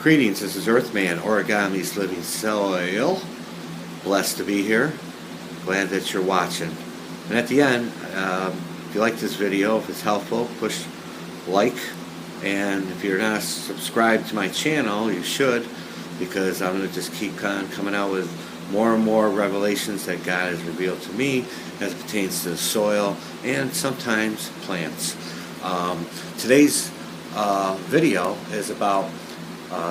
Greetings, this is Earthman, Origami's Living Soil. Blessed to be here. Glad that you're watching. And at the end, if you like this video, if it's helpful, push like. And if you're not subscribed to my channel, you should, because I'm going to just keep on coming out with more and more revelations that God has revealed to me as it pertains to the soil and sometimes plants. Today's video is about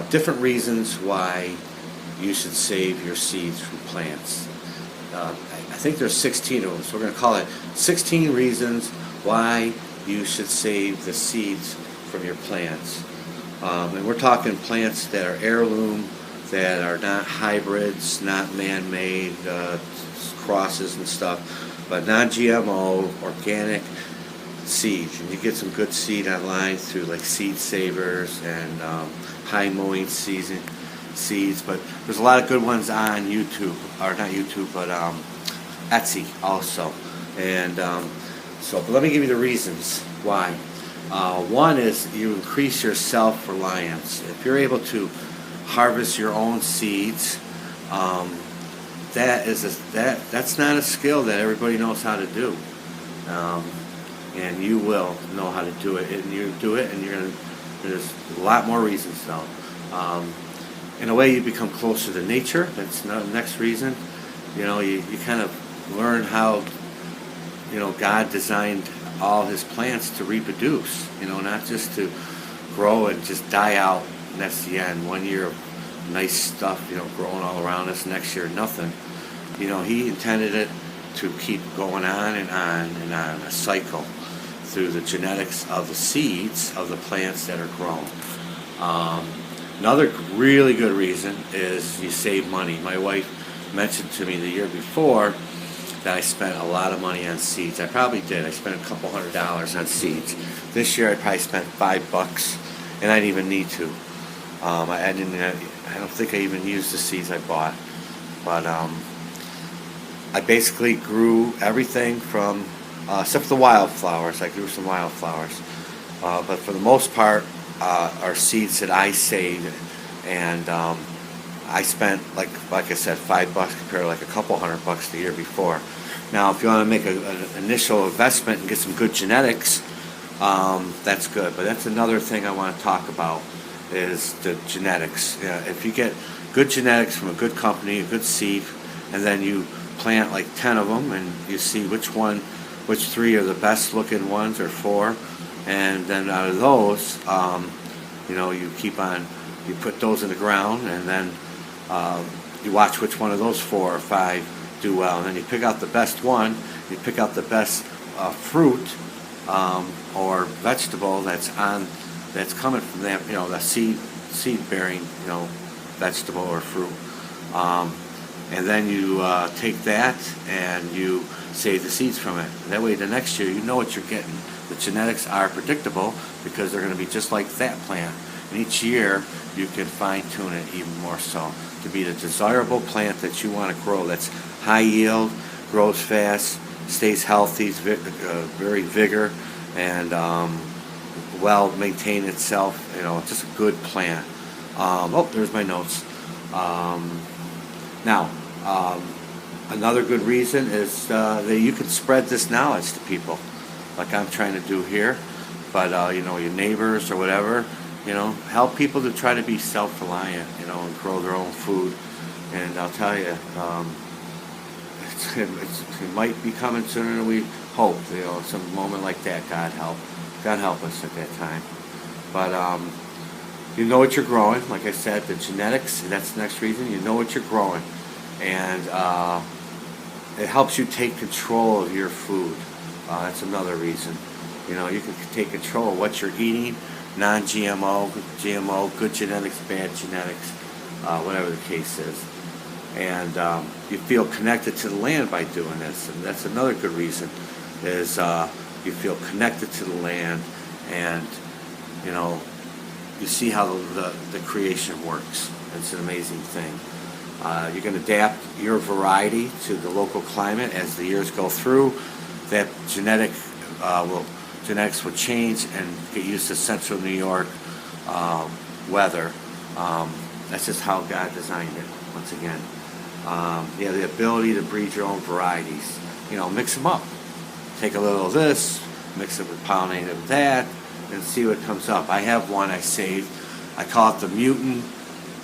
different reasons why you should save your seeds from plants. I think there's 16 of them, so we're going to call it 16 reasons why you should save the seeds from your plants. And we're talking plants that are heirloom, that are not hybrids, not man-made crosses and stuff, but non-GMO, organic seeds. And you get some good seed online through like Seed Savers and High Mowing seeds, but there's a lot of good ones on YouTube, or not YouTube, but Etsy also. And but let me give you the reasons why. One is you increase your self-reliance. If you're able to harvest your own seeds, that's not a skill that everybody knows how to do, and you will know how to do it, and you do it, and there's a lot more reasons though. In a way, you become closer to nature. That's the next reason. You kind of learn how God designed all His plants to reproduce. Not just to grow and just die out. And that's the end. 1 year of nice stuff, growing all around us. Next year, nothing. He intended it to keep going on and on and on, a cycle through the genetics of the seeds of the plants that are grown. Another really good reason is you save money. My wife mentioned to me the year before that I spent a lot of money on seeds. I probably did. I spent a couple $100 on seeds. This year I probably spent $5, and I didn't even need to. I don't think I even used the seeds I bought. But I basically grew everything from, except for the wildflowers. I grew some wildflowers. But for the most part, are seeds that I saved, and I spent like I said, $5 compared to like a couple $100 the year before. Now, if you want to make an initial investment and get some good genetics, that's good. But that's another thing I want to talk about is the genetics. If you get good genetics from a good company, a good seed, and then you plant like 10 of them, and you see which 3 are the best looking ones, or 4. And then out of those, you put those in the ground, and then you watch which one of those 4 or 5 do well, and then you pick out the best one. You pick out the best fruit or vegetable that's coming from them, the seed bearing, vegetable or fruit, and then you take that and you save the seeds from it. That way, the next year you know what you're getting. The genetics are predictable because they're going to be just like that plant. And each year you can fine-tune it even more so to be the desirable plant that you want to grow. That's high yield, grows fast, stays healthy, very vigor, and well maintain itself. Just a good plant. There's my notes. Now, another good reason is that you can spread this knowledge to people, like I'm trying to do here. But your neighbors or whatever, help people to try to be self-reliant, and grow their own food. And I'll tell you, it might be coming sooner than we hope. Some moment like that, God help us at that time. But you know what you're growing. Like I said, the genetics. That's the next reason. You know what you're growing, and it helps you take control of your food. That's another reason. You can take control of what you're eating. Non-GMO, GMO, good genetics, bad genetics, whatever the case is. And you feel connected to the land by doing this. And that's another good reason, is you feel connected to the land, and you see how the creation works. It's an amazing thing. You can adapt your variety to the local climate as the years go through. That genetics will change and get used to central New York weather, That's just how God designed it. Once again, you have the ability to breed your own varieties. Mix them up. Take a little of this, mix it with pollinated of that, and see what comes up. I have one I saved. I call it the mutant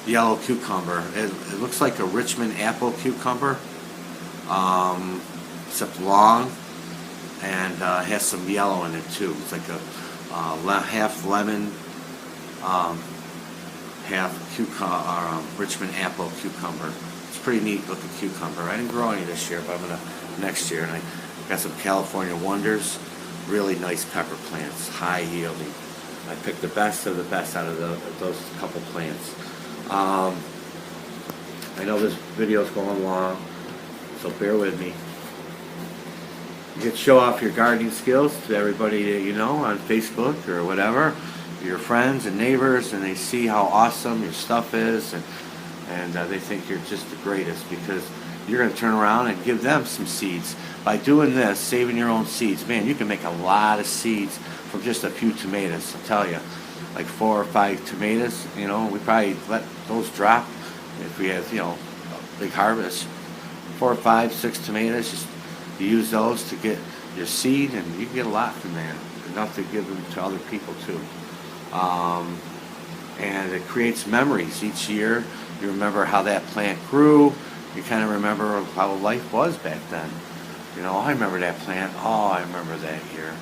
yellow cucumber. It looks like a Richmond apple cucumber, except long, and has some yellow in it too. It's like a half lemon, half cucumber, Richmond apple cucumber. It's a pretty neat looking cucumber. I didn't grow any this year, but I'm gonna next year. And I got some California Wonders, really nice pepper plants, high yielding. I picked the best of the best out of those couple plants. I know this video is going long, so bear with me. You can show off your gardening skills to everybody that you know on Facebook or whatever, your friends and neighbors, and they see how awesome your stuff is, and they think you're just the greatest, because you're going to turn around and give them some seeds. By doing this, saving your own seeds, man, you can make a lot of seeds from just a few tomatoes. I'll tell you, like 4 or 5 tomatoes, we probably let those drop if we have, a big harvest. 4 or 5, 6 tomatoes, just you use those to get your seed, and you can get a lot from that, enough to give them to other people too. And it creates memories each year. You remember how that plant grew. You kind of remember how life was back then. I remember that plant. Oh, I remember that year.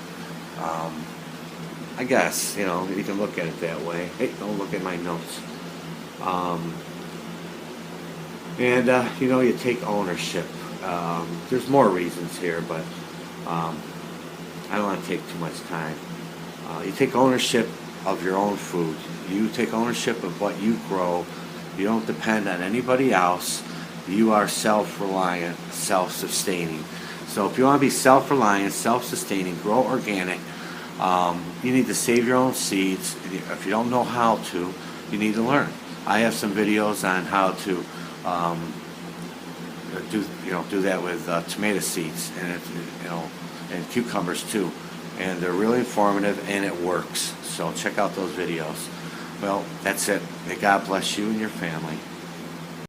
I guess, you can look at it that way. Hey, don't look at my notes. You take ownership. There's more reasons here, but I don't want to take too much time. You take ownership of your own food. You take ownership of what you grow. You don't depend on anybody else. You are self-reliant, self-sustaining. So if you want to be self-reliant, self-sustaining, grow organic, you need to save your own seeds. If you don't know how to, you need to learn. I have some videos on how to do that with tomato seeds and and cucumbers too. And they're really informative, and it works. So check out those videos. Well, that's it. May God bless you and your family.